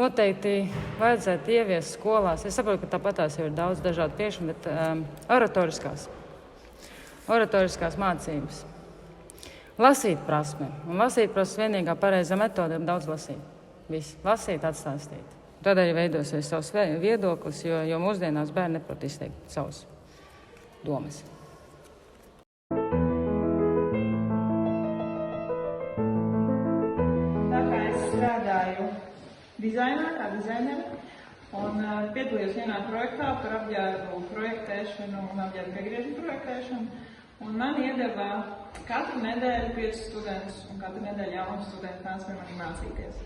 noteikti vajadzētu ieviest skolās. Es saprotu, ka tāpatās jau ir daudz dažādu priekšmetu, bet oratoriskās mācības. Lasīt prasme. Un lasīt prasme vienīgā pareizā metode ir daudz lasīt. Viss. Lasīt, atstāstīt. Tad arī veidosies savs viedoklis, jo mūsdienās bērni neprot izteikt savus domas. Tā kā es strādāju dizainā, kā dizaineri, un piedalījos vienā projektā par apģērbu projektēšanu un apģērbu piegriežu projektēšanu. Un man iedeva katru nedēļu 5 studentus, un katru nedēļu jaunu studentu nāca pie mani mācīties.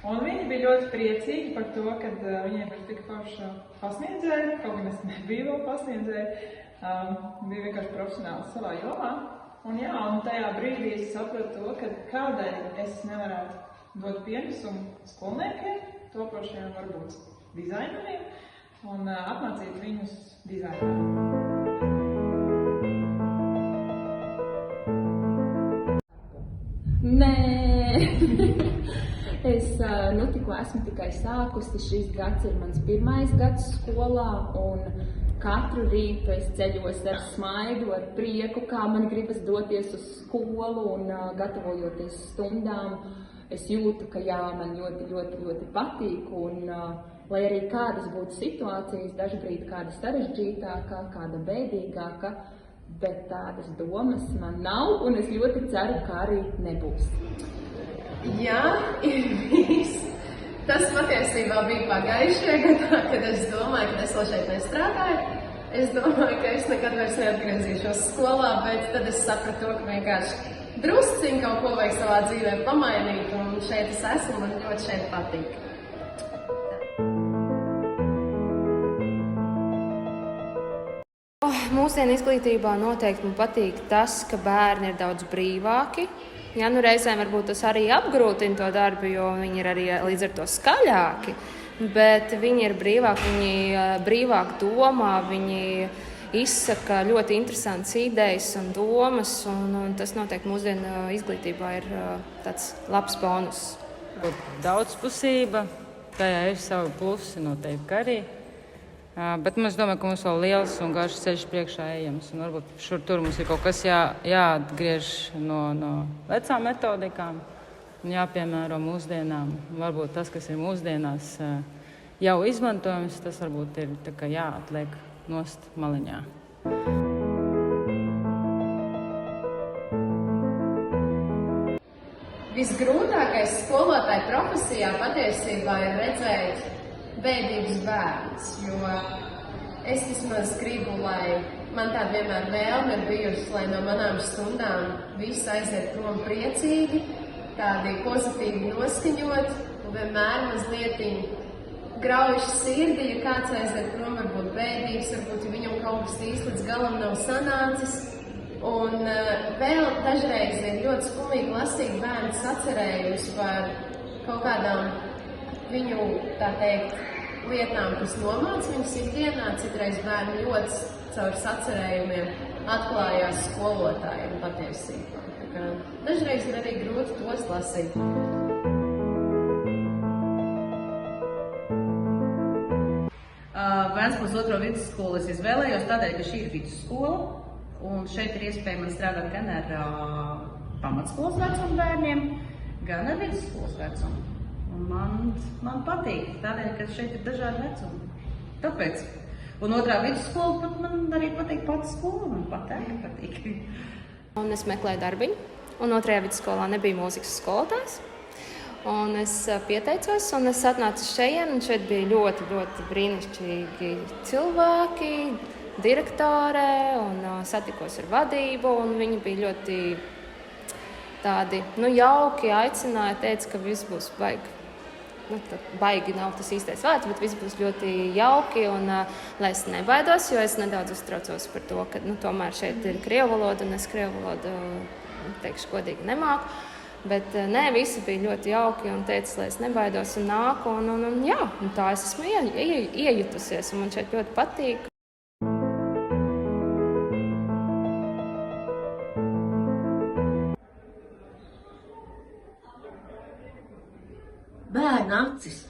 Un viņi bija ļoti priecīgi par to, ka viņiem ir tik forša pasniedzēja, kaut gan es nebiju vēl pasniedzēja, bija vienkārši profesionāli savā jomā. Un tajā brīdī es sapratu to, ka kādēļ es nevarētu dot pienesumu skolniekiem, topošajiem varbūt dizaineriem, un apmācīt viņus dizainā. Nē, es tikko esmu tikai sākusi. Šis gads ir mans pirmais gads skolā, un katru rītu es ceļos ar smaidu, ar prieku, kā man gribas doties uz skolu, un gatavojoties stundām, es jūtu, ka man ļoti patīk, un lai arī kādas būtu situācijas, dažbrīd kāda sarežģītākā, kāda bēdīgāka, bet tādas domas man nav, un es ļoti ceru, ka arī nebūs. Jā, ir bijis. Tas patiesībā bija pagājušajā gadā, kad es domāju, ka es vēl šeit nestrādāju. Es domāju, ka es nekad vairs neatgriezīšos skolā, bet tad es sapratu, ka vienkārši drusciņ kaut ko vajag savā dzīvē pamainīt, un šeit es esmu, man ļoti šeit patīk. Mūsdienu izglītībā noteikti man patīk tas, ka bērni ir daudz brīvāki. Ja, reizēm varbūt tas arī apgrūtina to darbu, jo viņi ir arī līdz ar to skaļāki, bet viņi ir brīvāki, viņi brīvāk domā, viņi izsaka ļoti interesantas idejas un domas, un tas noteikti mūsdienu izglītībā ir tāds labs bonus. Daudzpusība, tajā ir savi plusi noteikti arī. Bet es domāju, ka mums vēl liels un garš ceļš priekšā ejams. Un varbūt šur tur mums ir kaut kas jāatgriež no vecām metodikām un jāpiemēro mūsdienām. Varbūt tas, kas ir mūsdienās jau izmantojams, tas varbūt ir tā kā jāatliek nost maliņā. Visgrūtākais skolotāja profesijā patiesībā ir redzēt bēdīgus bērnus, jo es vismaz gribu, lai man tāda vienmēr vēlme ir bijusi, lai no manām stundām visi aiziet prom priecīgi, tādi pozitīvi noskaņot, un vienmēr mazliet graujuši sirdi, ja kāds aiziet prom, varbūt bēdīgs, varbūt viņam kaut kas īsti līdz galam nav sanācis. Un vēl dažreiz ir ļoti skumīgi lasīt bērnu sacerējumus par kaut kādām viņu, tā teikt, lietām, kas nomāca viņus ikdienā. Citreiz bērni ļoti caur sacerējumiem atklājās skolotājiem patiesībā. Dažreiz ir arī grūti tos lasīt. Vēncpils 2. vidusskolu es izvēlējos tādēļ, ka šī ir vidusskola, un šeit ir iespēja man strādāt gan ar pamatskolas vecumu bērniem, gan ar vidusskolas vecumu. Man patīk, tādēļ, ka šeit ir dažādi vecumi. Tāpēc. Un 2. vidusskola pat man arī patīk pati skola, man patīk. Un es meklēju darbiņu, un 2. vidusskolā nebija mūzikas skolotājs. Un es pieteicos, un es atnācu šeit, un šeit bija ļoti, ļoti brīnišķīgi cilvēki, direktore, un satikos ar vadību, un viņi bija ļoti tādi, jauki, aicināja, teica, ka viss būs baigi. Baigi nav tas īstais vārds, bet viss būs ļoti jauki, un lai es nebaidos, jo es nedaudz uztraucos par to, ka tomēr šeit ir krievu valoda, un es krievu valodu, teikšu, godīgi nemāku. Bet nē, visi bija ļoti jauki un teica, lai es nebaidos un nāku, un tā es esmu iejutusies, un man šeit ļoti patīk. Bērna acis.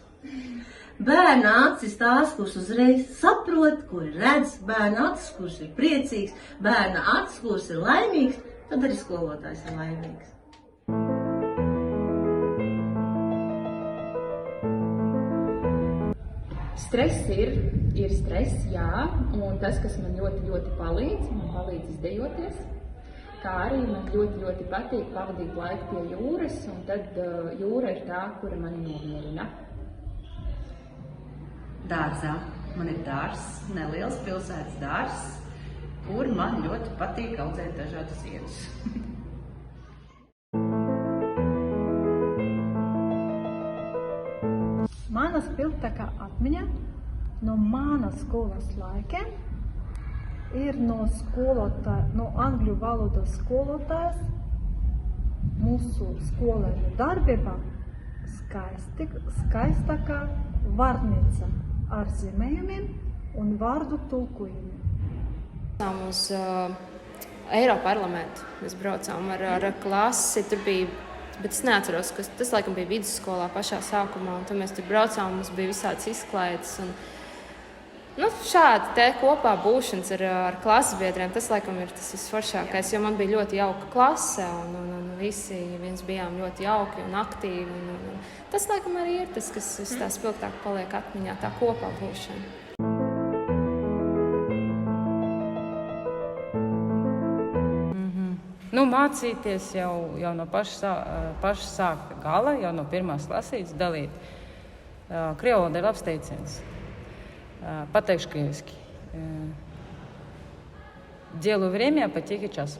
bērna acis tās, kuras uzreiz saprot, ko ir redz, bērna acis, kurš ir priecīgs, bērna acis, kurš ir laimīgs, tad arī skolotājs ir laimīgs. Stress ir stress, jā, un tas, kas man ļoti, ļoti man palīdz izdejoties, kā arī man ļoti, ļoti patīk pavadīt laiku pie jūras, un tad jūra ir tā, kura mani nomierina. Dārzā. Man ir dārzs, neliels pilsētas dārzs, kur man ļoti patīk audzēt dažādus ziedus. Mana spilgtākā atmiņa no manas skolas laikiem ir no angļu valodas skolotājas mūsu skolēnu darbībā skaistākā vārnīca ar zīmējumiem un vārdu tulkojumiem. Uz Eiroparlamentu mēs braucām ar klasi, tur bija. Bet es neatceros, ka tas laikam bija vidusskolā pašā sākumā, un tad mēs tur braucām, mums bija visāds izklaides. Šādi te kopā būšanas ar klases biedriem, tas laikam ir tas visforšākais, jo man bija ļoti jauka klase, un visi viens bijām ļoti jauki un aktīvi. Un tas laikam arī ir tas, kas tā spilgtāk paliek atmiņā, tā kopā būšana. Mācīties jau no paša sākta gala, jau no pirmās klasītes dalīt. Krievu valoda ir labs teiciens. Pateikšu krieviski. Делу время, потехи час.